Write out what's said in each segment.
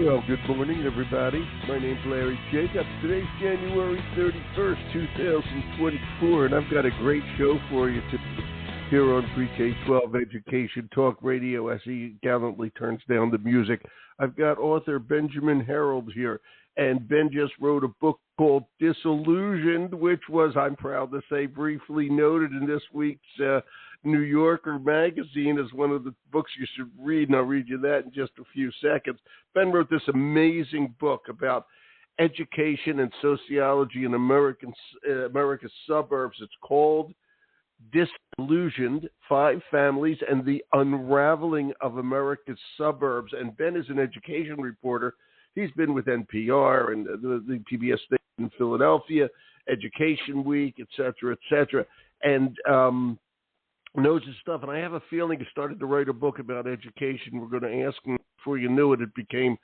Well, good morning, everybody. My name's Larry Jacobs. Today's January 31st, 2024, and I've got a great show for you today here on Pre-K-12 Education Talk Radio as he gallantly turns down the music. I've got author Benjamin Herold here, and Ben just wrote a book called Disillusioned, which was, I'm proud to say, briefly noted in this week's New Yorker magazine as one of the books you should read, and I'll read you that in just a few seconds. Ben wrote this amazing book about education and sociology in America's suburbs. It's called Disillusioned, 5 Families and the Unraveling of America's Suburbs. And Ben is an education reporter. He's been with NPR and the PBS station in Philadelphia, Education Week, et cetera, and knows his stuff. And I have a feeling he started to write a book about education. We're going to ask him. Before you knew it, it became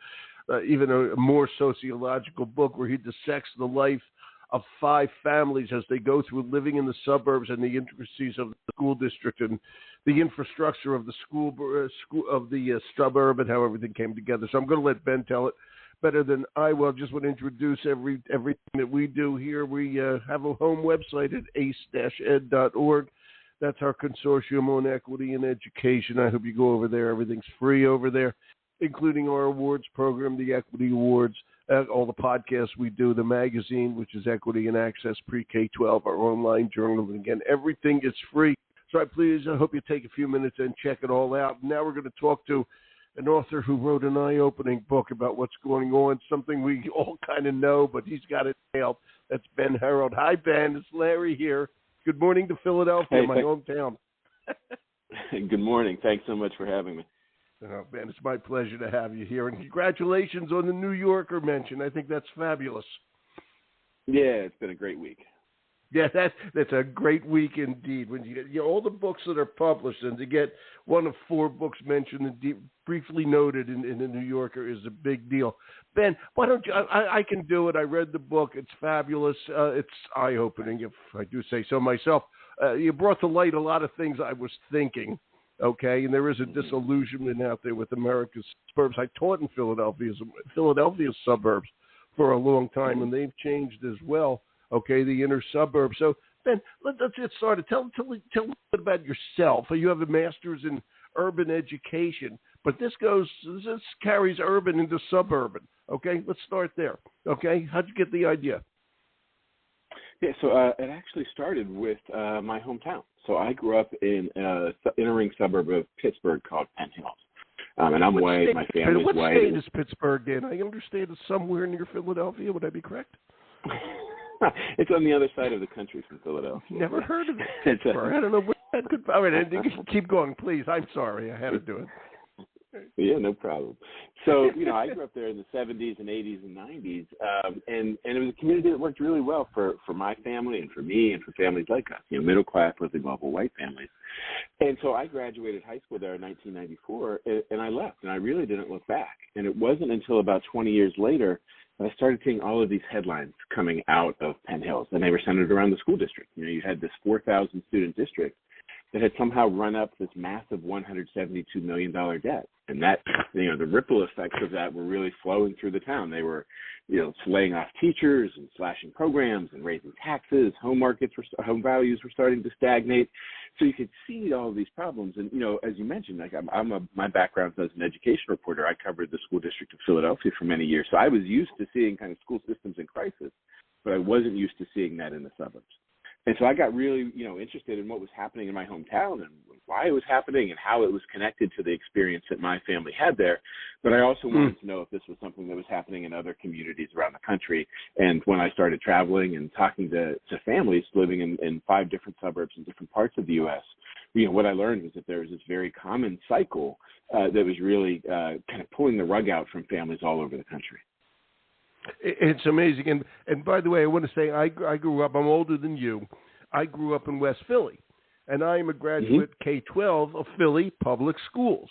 even a more sociological book where he dissects the life of 5 families as they go through living in the suburbs and the intricacies of the school district and the infrastructure of the school of the suburb and how everything came together. So I'm going to let Ben tell it better than I will. Just want to introduce everything that we do here. We have a home website at ace-ed.org. That's our consortium on equity and education. I hope you go over there. Everything's free over there, including our awards program, the Equity Awards, all the podcasts we do, the magazine, which is Equity and Access Pre-K-12, our online journal. And again, everything is free. So I hope you take a few minutes and check it all out. Now we're going to talk to an author who wrote an eye-opening book about what's going on, something we all kind of know, but he's got it nailed. That's Ben Herold. Hi, Ben. It's Larry here. Good morning to Philadelphia, my hometown. Good morning. Thanks so much for having me. Oh, Ben, it's my pleasure to have you here. And congratulations on the New Yorker mention. I think that's fabulous. Yeah, it's been a great week. Yeah, that's a great week indeed. When you get all the books that are published, and to get one of 4 books mentioned and briefly noted in the New Yorker is a big deal. Ben, why don't you? I can do it. I read the book. It's fabulous. It's eye-opening, if I do say so myself. You brought to light a lot of things I was thinking. Okay, and there is a disillusionment out there with America's suburbs. I taught in Philadelphia's suburbs for a long time, and they've changed as well. Okay, the inner suburbs. So, Ben, let's get started. Tell a little bit about yourself. You have a master's in urban education, but this carries urban into suburban. Okay, let's start there. Okay, how'd you get the idea? Yeah, so it actually started with my hometown. So I grew up in an inner ring suburb of Pittsburgh called Penn Hills. And I'm white, my family's white. What state is Pittsburgh in? I understand it's somewhere near Philadelphia. Would I be correct? It's on the other side of the country from Philadelphia. Never heard of it. I don't know where that could. All right, keep going, please. I'm sorry, I had to do it. Yeah, no problem. So, I grew up there in the 70s and 80s and 90s, and it was a community that worked really well for my family and for me and for families like us, middle-class, livable white families. And so I graduated high school there in 1994, and I left, and I really didn't look back. And it wasn't until about 20 years later I started seeing all of these headlines coming out of Penn Hills, and they were centered around the school district. You had this 4,000-student district that had somehow run up this massive $172 million debt. And that, the ripple effects of that were really flowing through the town. They were, laying off teachers and slashing programs and raising taxes. Home values were starting to stagnate. So you could see all of these problems. And, as you mentioned, my background as an education reporter. I covered the school district of Philadelphia for many years. So I was used to seeing kind of school systems in crisis, but I wasn't used to seeing that in the suburbs. And so I got really, interested in what was happening in my hometown and why it was happening and how it was connected to the experience that my family had there. But I also wanted to know if this was something that was happening in other communities around the country. And when I started traveling and talking to families living in 5 different suburbs in different parts of the U.S., what I learned was that there was this very common cycle that was really kind of pulling the rug out from families all over the country. It's amazing. And by the way, I want to say I grew up, I'm older than you. I grew up in West Philly, and I am a graduate K-12 of Philly Public Schools.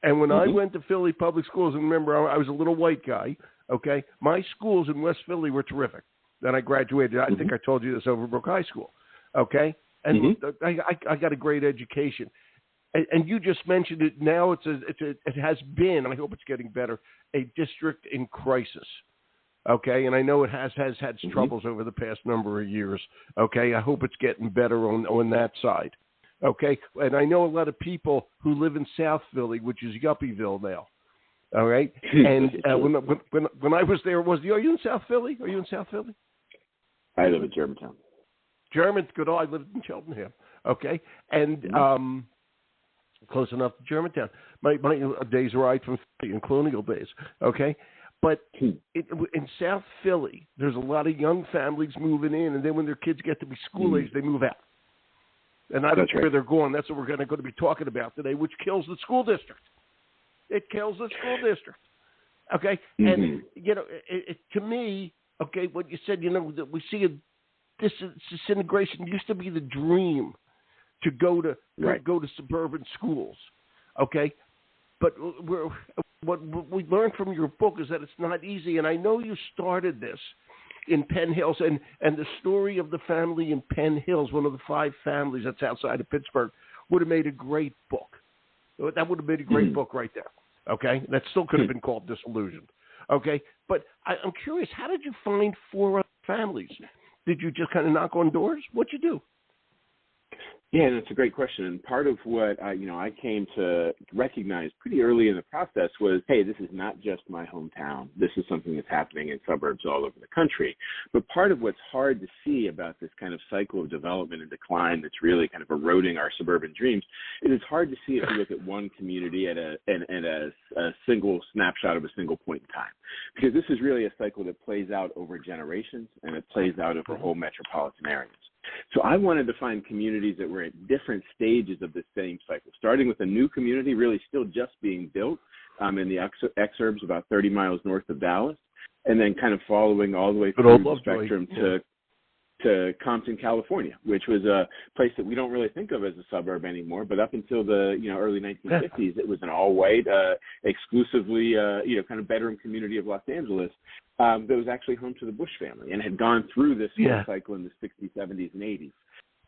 And when I went to Philly Public Schools, and remember, I was a little white guy, okay, my schools in West Philly were terrific. Then I graduated. I think I told you this, Overbrook High School, okay? And I got a great education. and you just mentioned it. Now it has been. I hope it's getting better. A district in crisis. Okay, and I know it has had troubles over the past number of years. Okay, I hope it's getting better on that side. Okay, and I know a lot of people who live in South Philly, which is Yuppieville now. All right, and when I was there, are you in South Philly? Are you in South Philly? I live in Germantown. Good. I lived in Cheltenham. Okay, and close enough to Germantown. My days ride from Philly in colonial days. Okay. But in South Philly, there's a lot of young families moving in, and then when their kids get to be school age, they move out. And I don't know where they're going. That's what we're going to be talking about today, which kills the school district. It kills the school district. Okay? And, to me, okay, what you said, that we see this disintegration used to be the dream to go to suburban schools. Okay? But what we learned from your book is that it's not easy. And I know you started this in Penn Hills. And the story of the family in Penn Hills, one of the 5 families that's outside of Pittsburgh, would have made a great book. That would have made a great book right there. Okay? That still could have been called Disillusioned. Okay? But I'm curious, how did you find 4 other families? Did you just kind of knock on doors? What'd you do? Yeah, that's a great question. And part of what I came to recognize pretty early in the process was, hey, this is not just my hometown. This is something that's happening in suburbs all over the country. But part of what's hard to see about this kind of cycle of development and decline that's really kind of eroding our suburban dreams, it is hard to see if you look at one community at a single snapshot of a single point in time. Because this is really a cycle that plays out over generations, and it plays out over whole metropolitan areas. So I wanted to find communities that were at different stages of this same cycle, starting with a new community really still just being built in the exurbs about 30 miles north of Dallas, and then kind of following all the way through the spectrum to Compton, California, which was a place that we don't really think of as a suburb anymore. But up until the early 1950s, it was an all-white, exclusively kind of bedroom community of Los Angeles that was actually home to the Bush family and had gone through this whole cycle in the 60s, 70s, and 80s.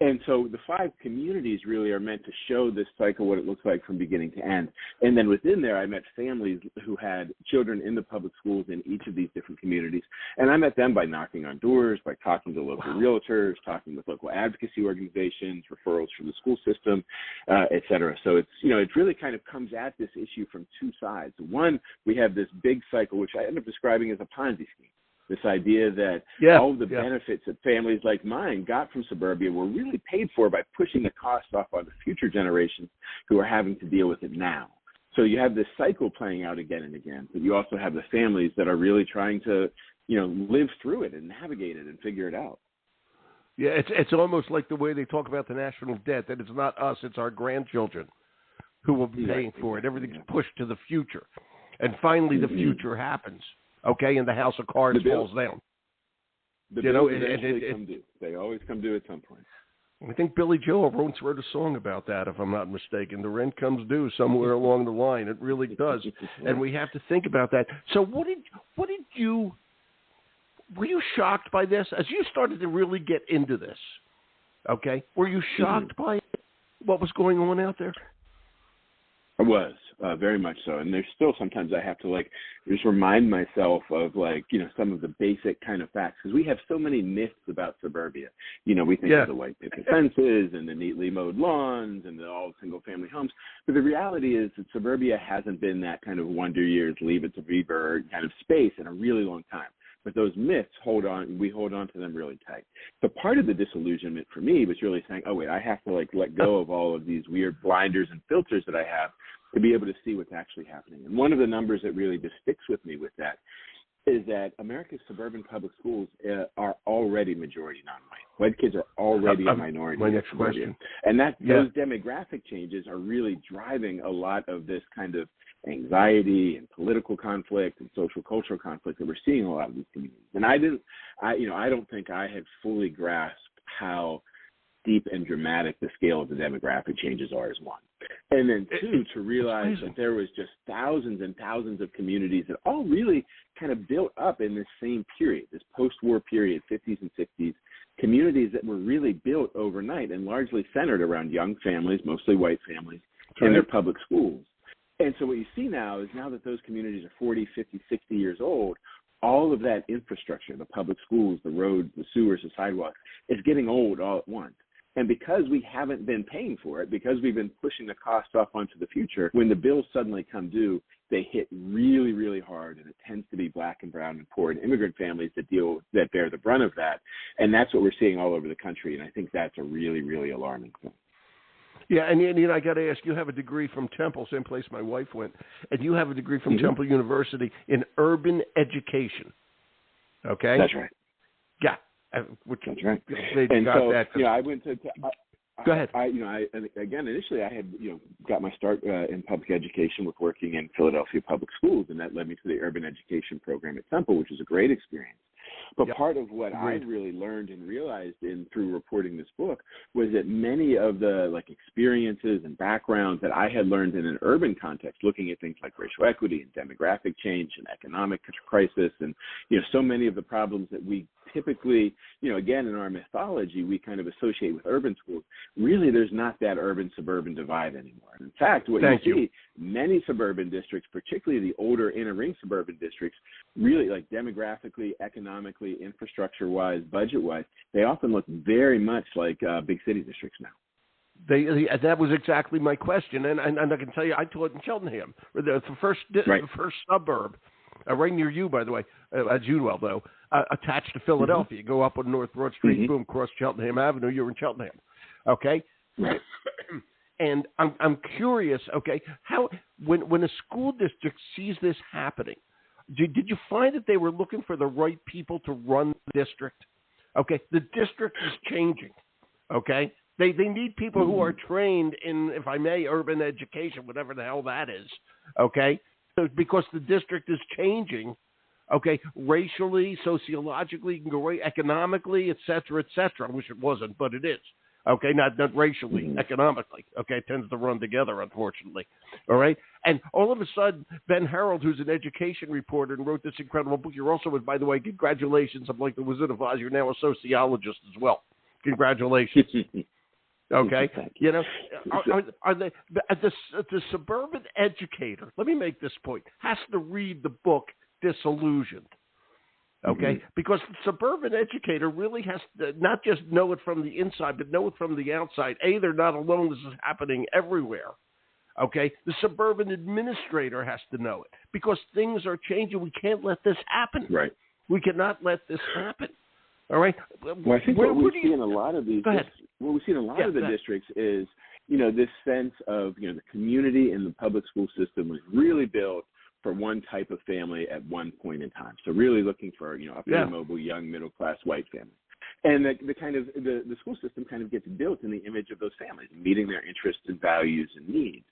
And so the 5 communities really are meant to show this cycle, what it looks like from beginning to end. And then within there, I met families who had children in the public schools in each of these different communities. And I met them by knocking on doors, by talking to local realtors, talking with local advocacy organizations, referrals from the school system, et cetera. So it's, it really kind of comes at this issue from 2 sides. One, we have this big cycle, which I end up describing as a Ponzi scheme. This idea that all of the benefits that families like mine got from suburbia were really paid for by pushing the cost off on the future generations who are having to deal with it now. So you have this cycle playing out again and again, but you also have the families that are really trying to, live through it and navigate it and figure it out. Yeah, it's almost like the way they talk about the national debt, that it's not us, it's our grandchildren who will be paying for it. Everything's pushed to the future. And finally the future happens. Okay, and the house of cards falls down. The bills eventually come due. They always come due at some point. I think Billy Joel once wrote a song about that, if I'm not mistaken. The rent comes due somewhere along the line. It really does, and we have to think about that. So, were you shocked by this as you started to really get into this? Okay, were you shocked by what was going on out there? I was, very much so. And there's still sometimes I have to just remind myself of some of the basic kind of facts, because we have so many myths about suburbia. We think of the white picket fences and the neatly mowed lawns and the all single family homes. But the reality is that suburbia hasn't been that kind of wonder years, leave it to Beaver kind of space in a really long time. But those myths we hold on to them really tight. So part of the disillusionment for me was really saying, oh, wait, I have to let go of all of these weird blinders and filters that I have to be able to see what's actually happening. And one of the numbers that really just sticks with me with that is that America's suburban public schools are already majority non-white. White kids are already a minority. My next question. And those demographic changes are really driving a lot of this kind of anxiety and political conflict and social cultural conflict that we're seeing in a lot of these communities. And I don't think I had fully grasped how deep and dramatic the scale of the demographic changes are, is one. And then 2, to realize that there was just thousands and thousands of communities that all really kind of built up in this same period, this post-war period, 50s and 60s, communities that were really built overnight and largely centered around young families, mostly white families, in their public schools. And so what you see now is now that those communities are 40, 50, 60 years old, all of that infrastructure, the public schools, the roads, the sewers, the sidewalks, is getting old all at once. And because we haven't been paying for it, because we've been pushing the cost off onto the future, when the bills suddenly come due, they hit really, really hard, and it tends to be Black and brown and poor and immigrant families that bear the brunt of that. And that's what we're seeing all over the country, and I think that's a really, really alarming thing. Yeah, and I got to ask, you have a degree from Temple, same place my wife went, and you have a degree from Temple University in urban education. Okay? That's right. Yeah. That's right. And so, I went to go ahead. Initially I had, got my start in public education with working in Philadelphia public schools, and that led me to the urban education program at Temple, which was a great experience. But part of what I really learned and realized through reporting this book was that many of the experiences and backgrounds that I had learned in an urban context, looking at things like racial equity and demographic change and economic crisis, and so many of the problems that we typically, again, in our mythology, we kind of associate with urban schools. Really, there's not that urban-suburban divide anymore. In fact, what you see, many suburban districts, particularly the older inner-ring suburban districts, really, demographically, economically, infrastructure-wise, budget-wise, they often look very much like big city districts now. That was exactly my question, and I can tell you, I taught in Cheltenham, the first suburb, right near you, by the way, at Junewell, though, attached to Philadelphia. You go up on North Broad Street, boom, across Cheltenham Avenue, you're in Cheltenham, okay? Right. And I'm curious, okay, how when a school district sees this happening, did you find that they were looking for the right people to run the district? Okay, the district is changing, okay? They need people who are trained in, if I may, urban education, whatever the hell that is, okay? So because the district is changing, okay, racially, sociologically, you can go right, economically, et cetera, I wish it wasn't, but it is. Okay, not racially, economically. Okay, it tends to run together, unfortunately. All right? And all of a sudden, Ben Herold, who's an education reporter and wrote this incredible book, you're also, by the way, congratulations. I'm like the Wizard of Oz. You're now a sociologist as well. Congratulations. Okay? Are the suburban educator, let me make this point, has to read the book Disillusioned. Okay, because the suburban educator really has to not just know it from the inside, but know it from the outside. They're not alone. This is happening everywhere. Okay, the suburban administrator has to know it because things are changing. We can't let this happen. Right. We cannot let this happen. All right. Well, I think what we see in a lot of these, what we see in a lot of the districts is, this sense of, the community in the public school system was really built for one type of family at one point in time. So really looking for, upper mobile, young, middle-class white families. And the school system kind of gets built in the image of those families, meeting their interests and values and needs.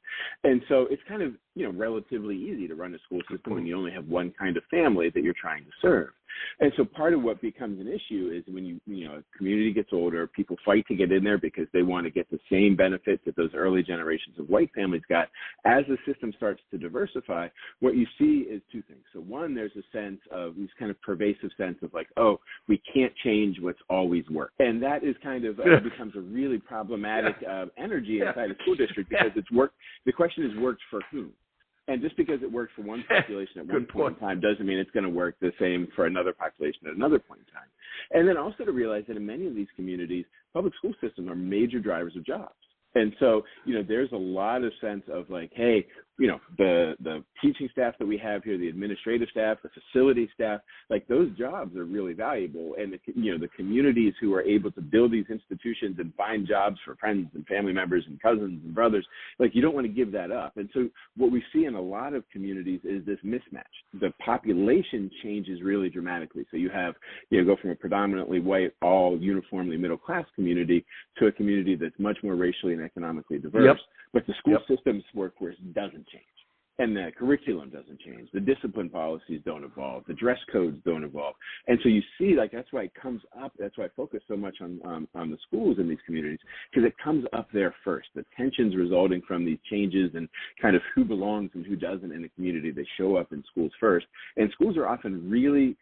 And so it's kind of, relatively easy to run a school system when you only have one kind of family that you're trying to serve. And so part of what becomes an issue is when a community gets older, people fight to get in there because they want to get the same benefits that those early generations of white families got. As the system starts to diversify, what you see is two things. So one, there's a sense of this kind of pervasive sense of we can't change what's always worked. And that is kind of becomes a really problematic energy inside a school district because it's worked. The question is worked for whom? And just because it worked for one population at one point in time doesn't mean it's going to work the same for another population at another point in time. And then also to realize that in many of these communities, public school systems are major drivers of jobs. And so, there's a lot of sense of hey, the teaching staff that we have here, the administrative staff, the facility staff, those jobs are really valuable. And, the communities who are able to build these institutions and find jobs for friends and family members and cousins and brothers, you don't want to give that up. And so what we see in a lot of communities is this mismatch. The population changes really dramatically. So you have, go from a predominantly white, all uniformly middle-class community to a community that's much more racially and economically diverse. But the school system's workforce doesn't change. And the curriculum doesn't change. The discipline policies don't evolve. The dress codes don't evolve. And so you see, that's why it comes up. That's why I focus so much on the schools in these communities, because it comes up there first. The tensions resulting from these changes and kind of who belongs and who doesn't in the community, they show up in schools first. And schools are often really,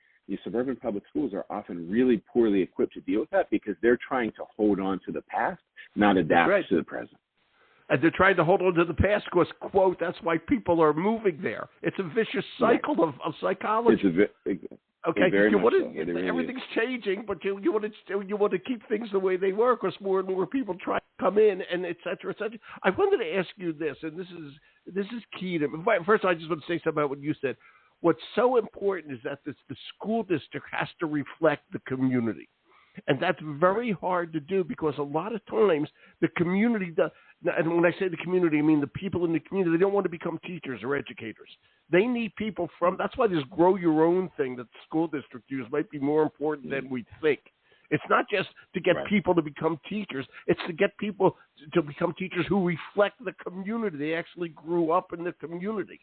suburban public schools are often really poorly equipped to deal with that because they're trying to hold on to the past, not adapt to the present. And they're trying to hold on to the past because, quote, that's why people are moving there. It's a vicious cycle of psychology. Okay, everything's changing, but you want to keep things the way they were because more and more people try to come in, and et cetera, et cetera. I wanted to ask you this, and this is key to me. First, I just want to say something about what you said. What's so important is that the school district has to reflect the community, and that's very hard to do because a lot of times the community does. And when I say the community, I mean the people in the community. They don't want to become teachers or educators. They need people from. That's why this grow your own thing that the school district uses might be more important than we think. It's not just to get people to become teachers. It's to get people to become teachers who reflect the community. They actually grew up in the community.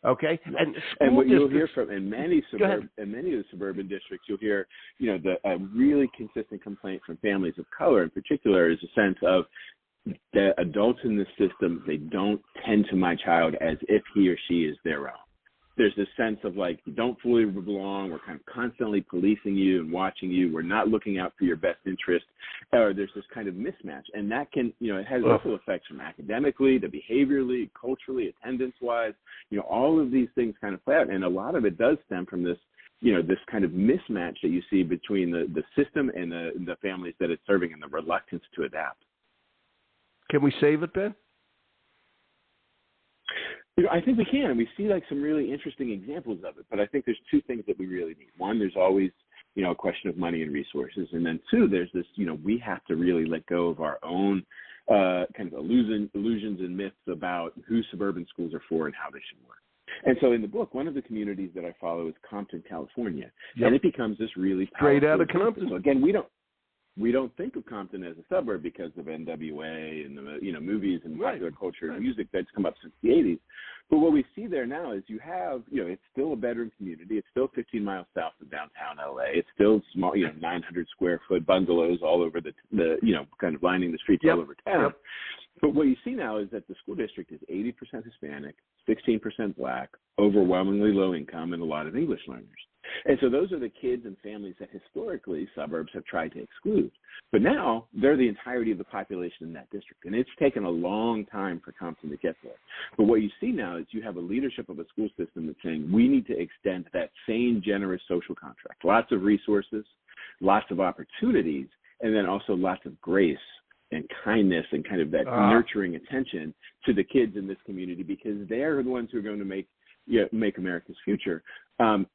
Okay, and what you'll hear from in many of the suburban districts, you'll hear, a really consistent complaint from families of color in particular is a sense of the adults in the system, they don't tend to my child as if he or she is their own. There's this sense of like, you don't fully belong. We're kind of constantly policing you and watching you. We're not looking out for your best interest. Or there's this kind of mismatch. And that can, it has ripple effects from academically to behaviorally, culturally, attendance-wise. All of these things kind of play out. And a lot of it does stem from this, this kind of mismatch that you see between the system and the families that it's serving and the reluctance to adapt. Can we save it, Ben? I think we can. We see like some really interesting examples of it. But I think there's two things that we really need. One, there's always, a question of money and resources. And then two, there's this, we have to really let go of our own kind of illusions and myths about who suburban schools are for and how they should work. And so in the book, one of the communities that I follow is Compton, California. Yep. And it becomes this really straight out of Compton. So again, we don't think of Compton as a suburb because of NWA and the movies and popular culture and music that's come up since the 80s. But what we see there now is you have, it's still a bedroom community. It's still 15 miles south of downtown LA. It's still small, 900 square foot bungalows all over the kind of lining the streets all over town. Yep. But what you see now is that the school district is 80% Hispanic, 16% Black, overwhelmingly low income, and a lot of English learners. And so those are the kids and families that historically suburbs have tried to exclude. But now they're the entirety of the population in that district. And it's taken a long time for Compton to get there. But what you see now is you have a leadership of a school system that's saying we need to extend that same generous social contract. Lots of resources, lots of opportunities, and then also lots of grace and kindness and kind of that nurturing attention to the kids in this community because they're the ones who are going to make America's future.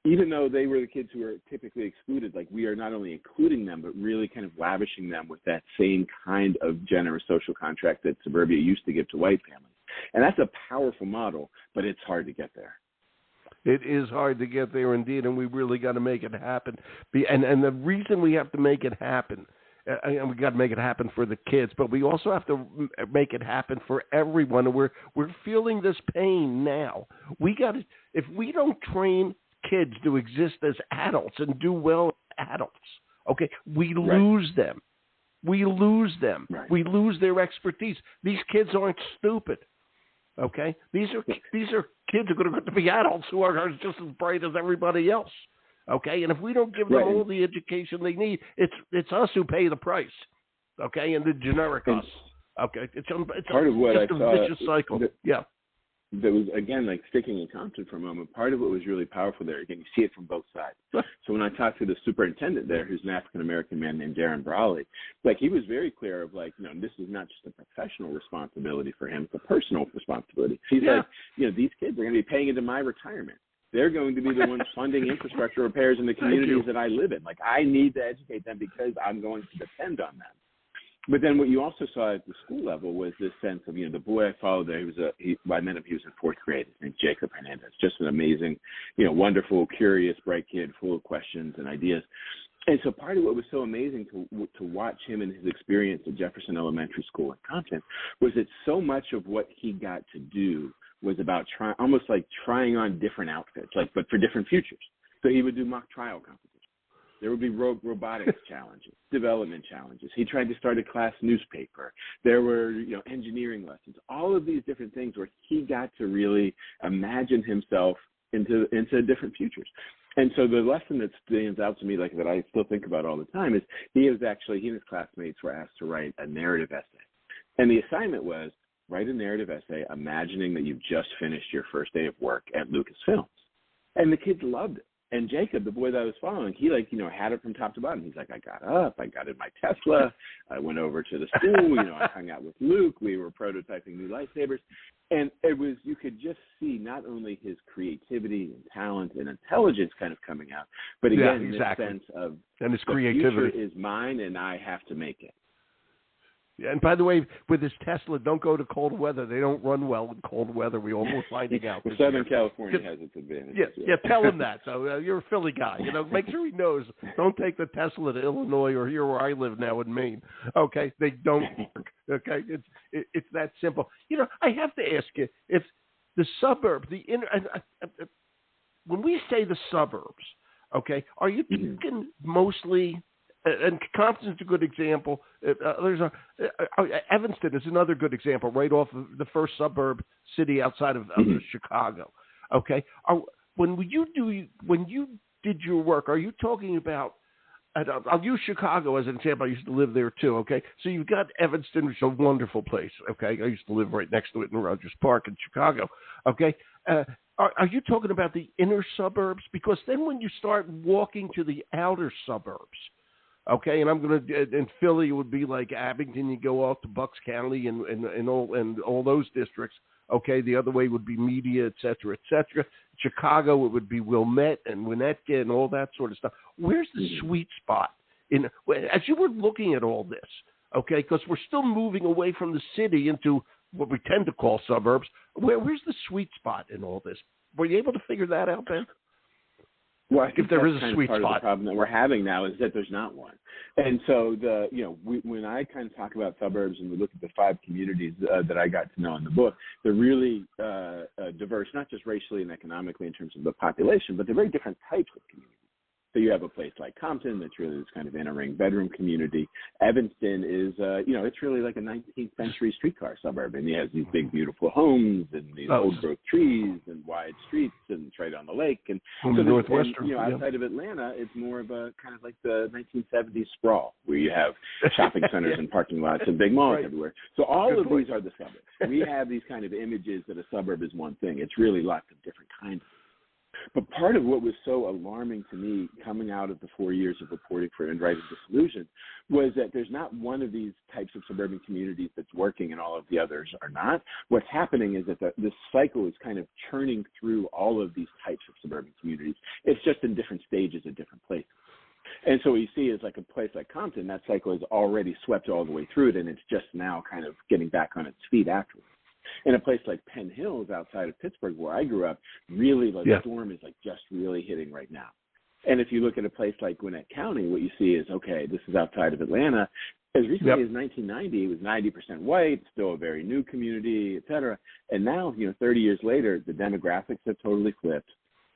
Even though they were the kids who were typically excluded, like we are not only including them, but really kind of lavishing them with that same kind of generous social contract that suburbia used to give to white families. And that's a powerful model, but it's hard to get there. It is hard to get there indeed, and we really got to make it happen. And the reason we have to make it happen, and we got to make it happen for the kids, but we also have to make it happen for everyone. And we're feeling this pain now. We got to, if we don't train kids to exist as adults and do well as adults, okay, we lose them. We lose them. Right. We lose their expertise. These kids aren't stupid. Okay, these are kids who are going to be adults who are just as bright as everybody else. Okay, and if we don't give them all the education they need, it's us who pay the price. Okay, and the generic us. Okay, it's part of what just I saw, a vicious cycle. That was, again, like sticking in Compton for a moment, part of what was really powerful there, again, you see it from both sides. So when I talked to the superintendent there, who's an African-American man named Darren Brawley, like he was very clear of like, this is not just a professional responsibility for him, it's a personal responsibility. He's like, these kids are going to be paying into my retirement. They're going to be the ones funding infrastructure repairs in the communities that I live in. Like I need to educate them because I'm going to depend on them. But then what you also saw at the school level was this sense of, the boy I followed there, I met him, he was in fourth grade. His name's Jacob Hernandez, just an amazing, wonderful, curious, bright kid, full of questions and ideas. And so part of what was so amazing to watch him and his experience at Jefferson Elementary School in Compton was that so much of what he got to do was about almost like trying on different outfits, but for different futures. So he would do mock trial competitions. There would be robotics challenges, development challenges. He tried to start a class newspaper. There were, engineering lessons, all of these different things where he got to really imagine himself into different futures. And so the lesson that stands out to me, like that I still think about all the time, is he and his classmates were asked to write a narrative essay. And the assignment was, write a narrative essay imagining that you've just finished your first day of work at Lucasfilms. And the kids loved it. And Jacob, the boy that I was following, he had it from top to bottom. He's like, I got up, I got in my Tesla, I went over to the school, I hung out with Luke, we were prototyping new lightsabers. And it was, you could just see not only his creativity and talent and intelligence kind of coming out, but again, this sense of and his the creativity future is mine and I have to make it. Yeah, and by the way, with his Tesla, don't go to cold weather. They don't run well in cold weather. We're almost finding out. Southern California has its advantages. Yeah, tell him that. So you're a Philly guy. Make sure he knows. Don't take the Tesla to Illinois or here where I live now in Maine. Okay, they don't work. Okay, it's that simple. I have to ask you if the suburb, when we say the suburbs, okay, are you thinking mostly? And Compton's a good example. Evanston is another good example, right off of the first suburb city outside of Chicago. Okay, when you did your work, are you talking about? I'll use Chicago as an example. I used to live there too. Okay, so you've got Evanston, which is a wonderful place. Okay, I used to live right next to it in Rogers Park in Chicago. Okay. Are you talking about the inner suburbs? Because then when you start walking to the outer suburbs, okay, and in Philly it would be like Abington. You go off to Bucks County and all those districts. Okay, the other way would be Media, et cetera, et cetera. Chicago, it would be Wilmette and Winnetka and all that sort of stuff. Where's the sweet spot as you were looking at all this? Okay, because we're still moving away from the city into what we tend to call suburbs. Where's the sweet spot in all this? Were you able to figure that out, Ben? Well, I think if there is a sweet part spot. Of the problem that we're having now is that there's not one. And so when I kind of talk about suburbs and we look at the 5 communities that I got to know in the book, they're really diverse, not just racially and economically in terms of the population, but they're very different types of communities. So you have a place like Compton that's really this kind of inner-ring bedroom community. Evanston is, it's really like a 19th century streetcar suburb, and it has these big, beautiful homes and these old-growth trees and wide streets, and it's right on the lake. And so the Northwestern. Outside of Atlanta, it's more of a kind of like the 1970s sprawl, where you have shopping centers and parking lots and big malls everywhere. So all of these are the suburbs. We have these kind of images that a suburb is one thing. It's really lots of different kinds. But part of what was so alarming to me coming out of the 4 years of reporting for and writing Disillusioned was that there's not one of these types of suburban communities that's working and all of the others are not. What's happening is that this cycle is kind of churning through all of these types of suburban communities. It's just in different stages at different places. And so what you see is like a place like Compton, that cycle has already swept all the way through it, and it's just now kind of getting back on its feet afterwards. In a place like Penn Hills outside of Pittsburgh, where I grew up, really the storm is like just really hitting right now. And if you look at a place like Gwinnett County, what you see is, okay, this is outside of Atlanta. As recently as 1990, it was 90% white, still a very new community, et cetera. And now, 30 years later, the demographics have totally flipped.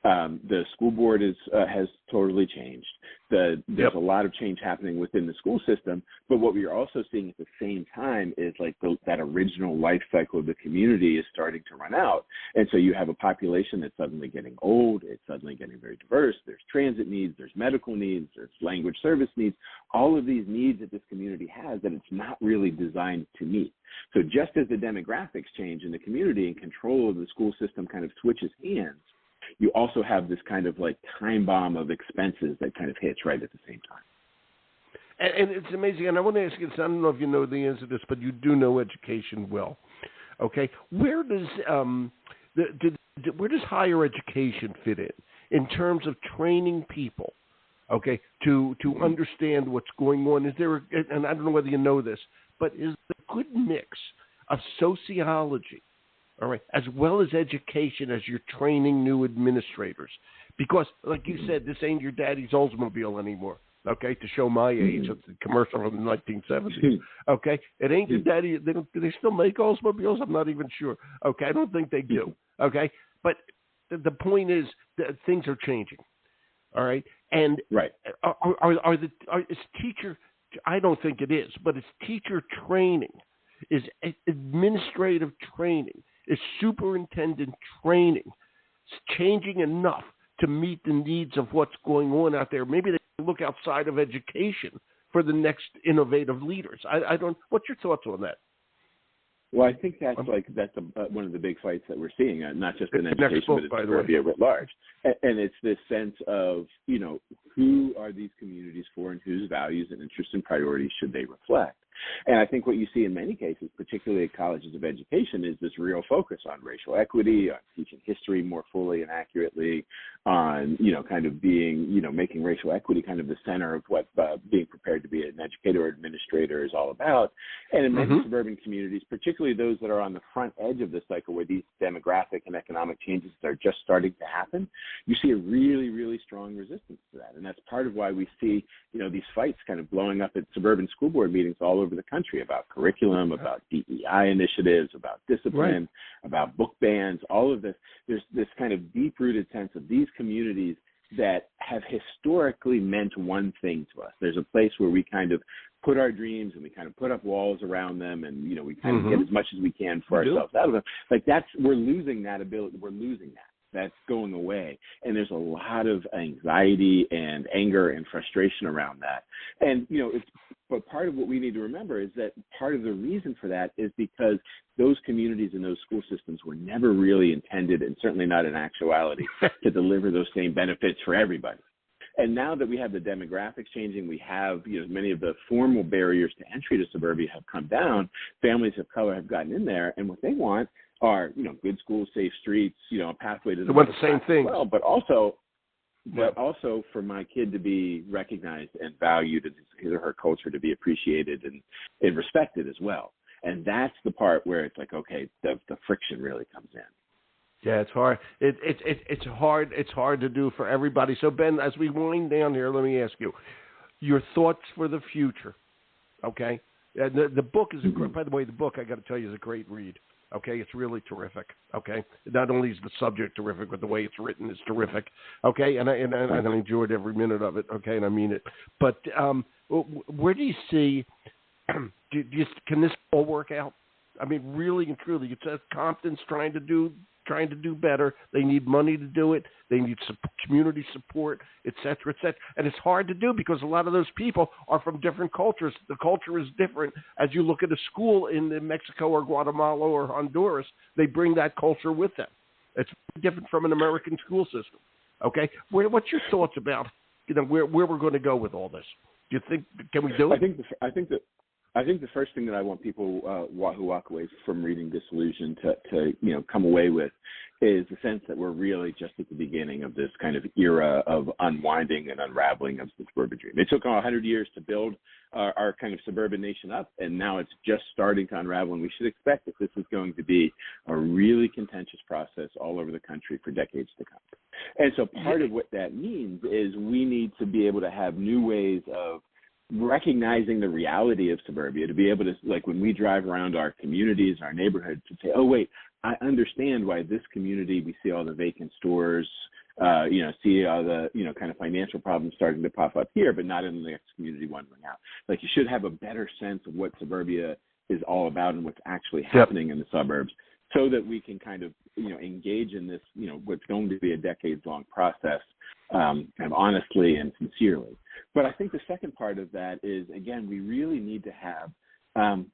The school board has totally changed. There's a lot of change happening within the school system, but what we are also seeing at the same time is like that original life cycle of the community is starting to run out. And so you have a population that's suddenly getting old, it's suddenly getting very diverse, there's transit needs, there's medical needs, there's language service needs, all of these needs that this community has that it's not really designed to meet. So just as the demographics change in the community and control of the school system kind of switches hands, you also have this kind of like time bomb of expenses that kind of hits right at the same time. And it's amazing. And I want to ask you this. I don't know if you know the answer to this, but you do know education well. Okay. Where does where does higher education fit in terms of training people, okay, to understand what's going on? Is there, and I don't know whether you know this, but is there a good mix of sociology, all right, as well as education as you're training new administrators? Because, like you said, this ain't your daddy's Oldsmobile anymore, okay, to show my age. It's a commercial from the 1970s, okay? It ain't your daddy. Do they still make Oldsmobiles? I'm not even sure. Okay, I don't think they do, okay? But the point is that things are changing, all right? And is teacher, I don't think it is, but it's teacher training, is administrative training, is superintendent training changing enough to meet the needs of what's going on out there? Maybe they look outside of education for the next innovative leaders. I don't. What's your thoughts on that? Well, I think that's one of the big fights that we're seeing, not just in education, but in suburbia writ large. And it's this sense of, who are these communities for and whose values and interests and priorities should they reflect? And I think what you see in many cases, particularly at colleges of education, is this real focus on racial equity, on teaching history more fully and accurately, on, kind of being, making racial equity kind of the center of what being prepared to be an educator or administrator is all about. And in many suburban communities, particularly those that are on the front edge of this cycle where these demographic and economic changes are just starting to happen, you see a really, really strong resistance to that. And that's part of why we see, these fights kind of blowing up at suburban school board meetings all over the country about curriculum, about DEI initiatives, about discipline, about book bans, all of this. There's this kind of deep-rooted sense of these communities that have historically meant one thing to us. There's a place where we kind of put our dreams and we kind of put up walls around them and, we kind of get as much as we can for ourselves out of them. Like we're losing that ability. We're losing that. That's going away. And there's a lot of anxiety and anger and frustration around that. And, but part of what we need to remember is that part of the reason for that is because those communities and those school systems were never really intended, and certainly not in actuality, to deliver those same benefits for everybody. And now that we have the demographics changing, we have, many of the formal barriers to entry to suburbia have come down, families of color have gotten in there, and what they want are, good schools, safe streets, a pathway to the same thing. Well, but also for my kid to be recognized and valued, and his or her culture to be appreciated and respected as well. And that's the part where it's like, okay, the friction really comes in. Yeah, it's hard. It's hard. It's hard to do for everybody. So, Ben, as we wind down here, let me ask you your thoughts for the future. Okay, the book is by the way, the book I got to tell you is a great read. Okay, it's really terrific. Okay, not only is the subject terrific, but the way it's written is terrific. Okay, and I enjoyed every minute of it. Okay, and I mean it. But where do you see? Can this all work out? I mean, really and truly, it says Compton's trying to do better. They need money to do it. They need community support, et cetera, et cetera. And it's hard to do because a lot of those people are from different cultures. The culture is different. As you look at a school in Mexico or Guatemala or Honduras, they bring that culture with them. It's different from an American school system. Okay? What's your thoughts about, where we're going to go with all this? Do you think, can we do it? I think the first thing that I want people who walk away from reading Disillusioned to come away with is the sense that we're really just at the beginning of this kind of era of unwinding and unraveling of the suburban dream. It took 100 years to build our kind of suburban nation up, and now it's just starting to unravel, and we should expect that this is going to be a really contentious process all over the country for decades to come. And so part of what that means is we need to be able to have new ways of recognizing the reality of suburbia, to be able to, like when we drive around our communities, our neighborhoods, to say, oh, wait, I understand why this community, we see all the vacant stores, see all the, kind of financial problems starting to pop up here, but not in the next community wandering out. Like you should have a better sense of what suburbia is all about and what's actually happening in the suburbs, so that we can kind of, engage in this, what's going to be a decades-long process, kind of honestly and sincerely. But I think the second part of that is, again, we really need to have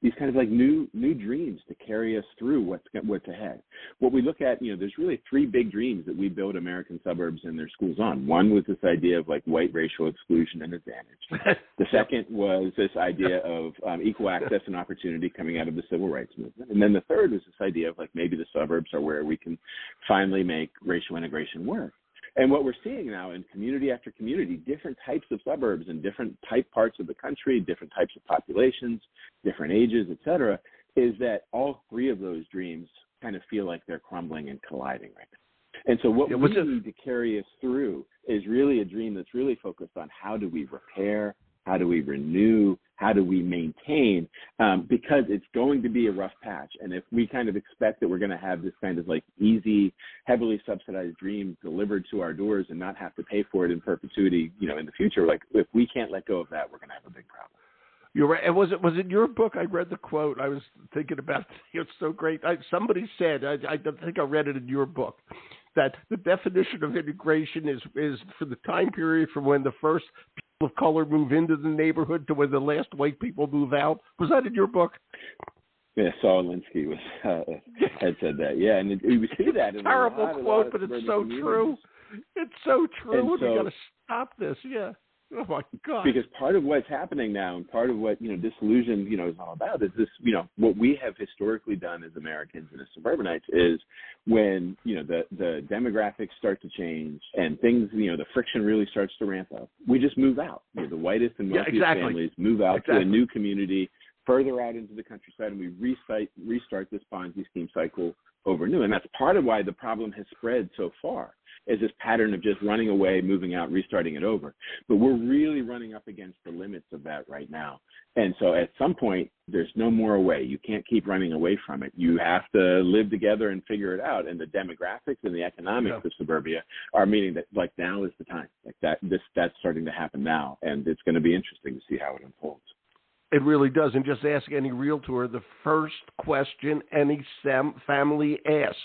these kind of like new dreams to carry us through what's ahead. What we look at, there's really three big dreams that we build American suburbs and their schools on. One was this idea of like white racial exclusion and advantage. The second was this idea of equal access and opportunity coming out of the civil rights movement. And then the third was this idea of like maybe the suburbs are where we can finally make racial integration work. And what we're seeing now in community after community, different types of suburbs in different parts of the country, different types of populations, different ages, et cetera, is that all three of those dreams kind of feel like they're crumbling and colliding right now. And so what we need to carry us through is really a dream that's really focused on how do we repair, how do we renew, how do we maintain, because it's going to be a rough patch. And if we kind of expect that we're going to have this kind of like easy, heavily subsidized dream delivered to our doors and not have to pay for it in perpetuity, in the future, like if we can't let go of that, we're going to have a big problem. You're right. And was it your book? I read the quote. I was thinking about it. It's so great. Somebody said, I think I read it in your book, that the definition of integration is for the time period from when the first people of color move into the neighborhood to when the last white people move out. Was that in your book? Yeah, Saul Alinsky had said that. Yeah, and we see that in terrible a quote, lot but of it's so true. It's so true. And we got to stop this. Yeah. Oh my God. Because part of what's happening now, and part of what Disillusioned is all about, is this. What we have historically done as Americans and as suburbanites is when the demographics start to change and things, the friction really starts to ramp up. We just move out. The whitest and wealthiest families move out to a new community, further out into the countryside, and we restart this Ponzi scheme cycle over new. And that's part of why the problem has spread so far, is this pattern of just running away, moving out, restarting it over. But we're really running up against the limits of that right now. And so at some point, there's no more way. You can't keep running away from it. You have to live together and figure it out. And the demographics and the economics of suburbia are meaning that, like, now is the time. Like that's starting to happen now. And it's going to be interesting to see how it unfolds. It really does. And just ask any realtor the first question any family asks.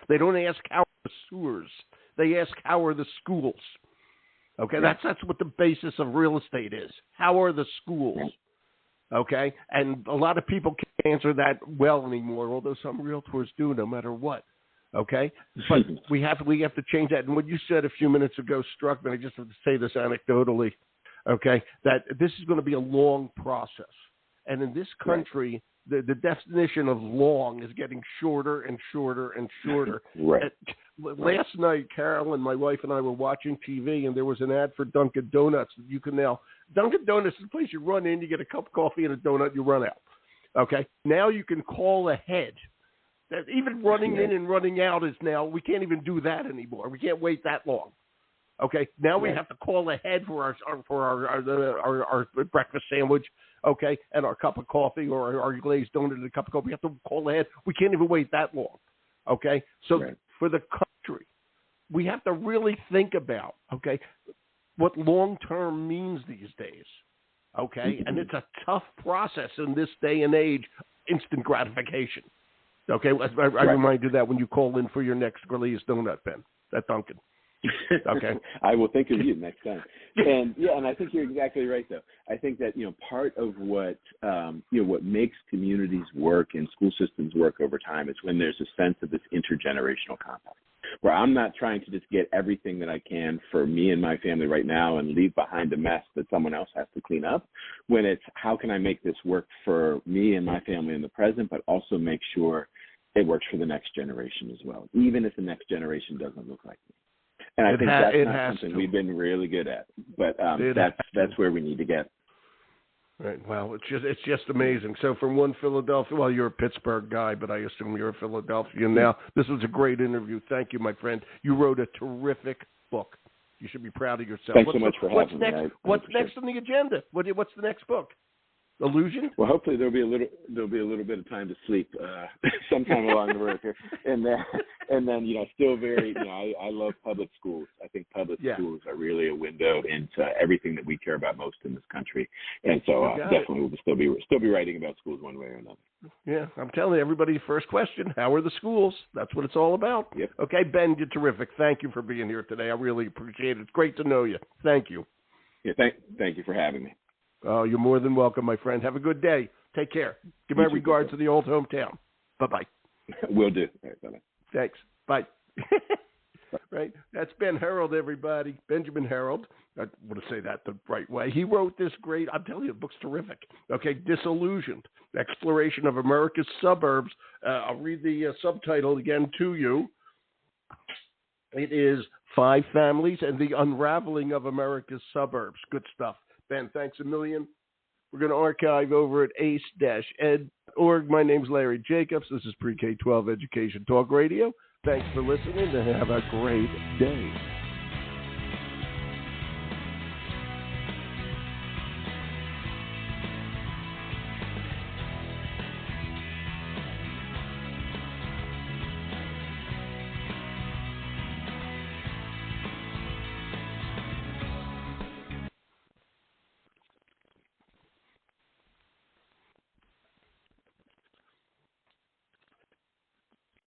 They don't ask how are the sewers. They ask how are the schools. Okay, that's what the basis of real estate is. How are the schools? Okay, and a lot of people can't answer that well anymore, although some realtors do, no matter what. Okay, but we have to change that. And what you said a few minutes ago struck me. I just have to say this anecdotally. Okay, that this is going to be a long process. And in this country, the definition of long is getting shorter and shorter and shorter. Last night, Carol and my wife and I were watching TV, and there was an ad for Dunkin' Donuts. Dunkin' Donuts is the place you run in, you get a cup of coffee and a donut, you run out. Okay, now you can call ahead. Even running in and running out is now, we can't even do that anymore. We can't wait that long. Okay, now we have to call ahead for our breakfast sandwich, okay, and our cup of coffee or our glazed donut and a cup of coffee. We have to call ahead. We can't even wait that long, okay? So for the country, we have to really think about, okay, what long-term means these days, okay? And it's a tough process in this day and age, instant gratification, okay? I remind you that when you call in for your next glazed donut, Ben, at Dunkin'. Okay. I will think of you next time. And and I think you're exactly right, though. I think that part of what what makes communities work and school systems work over time is when there's a sense of this intergenerational compact, where I'm not trying to just get everything that I can for me and my family right now and leave behind a mess that someone else has to clean up. When it's how can I make this work for me and my family in the present, but also make sure it works for the next generation as well, even if the next generation doesn't look like me. And I think that's not something we've been really good at, but that's where we need to get. Right. Well, it's just amazing. So from one Philadelphia, well, you're a Pittsburgh guy, but I assume you're a Philadelphian now. This was a great interview. Thank you, my friend. You wrote a terrific book. You should be proud of yourself. Thanks so much for having me. What's next on the agenda? What's the next book? Illusion? Well, hopefully there'll be a little bit of time to sleep sometime along the road here, and then still very I love public schools. I think public schools are really a window into everything that we care about most in this country, and so definitely we'll still be writing about schools one way or another. Yeah, I'm telling you, everybody. First question: how are the schools? That's what it's all about. Yep. Okay, Ben, you're terrific. Thank you for being here today. I really appreciate it. It's great to know you. Thank you. Yeah, thank you for having me. Oh, you're more than welcome, my friend. Have a good day. Take care. Give my regards to the old hometown. Bye-bye. Will do. All right, bye-bye. Thanks. Bye. Right. That's Ben Herold, everybody. Benjamin Herold. I want to say that the right way. He wrote this great, I'm telling you, the book's terrific. Okay, Disillusioned, Exploration of America's Suburbs. I'll read the subtitle again to you. It is 5 Families and the Unraveling of America's Suburbs. Good stuff. Ben, thanks a million. We're going to archive over at ace-ed.org. My name's Larry Jacobs. This is Pre-K-12 Education Talk Radio. Thanks for listening and have a great day.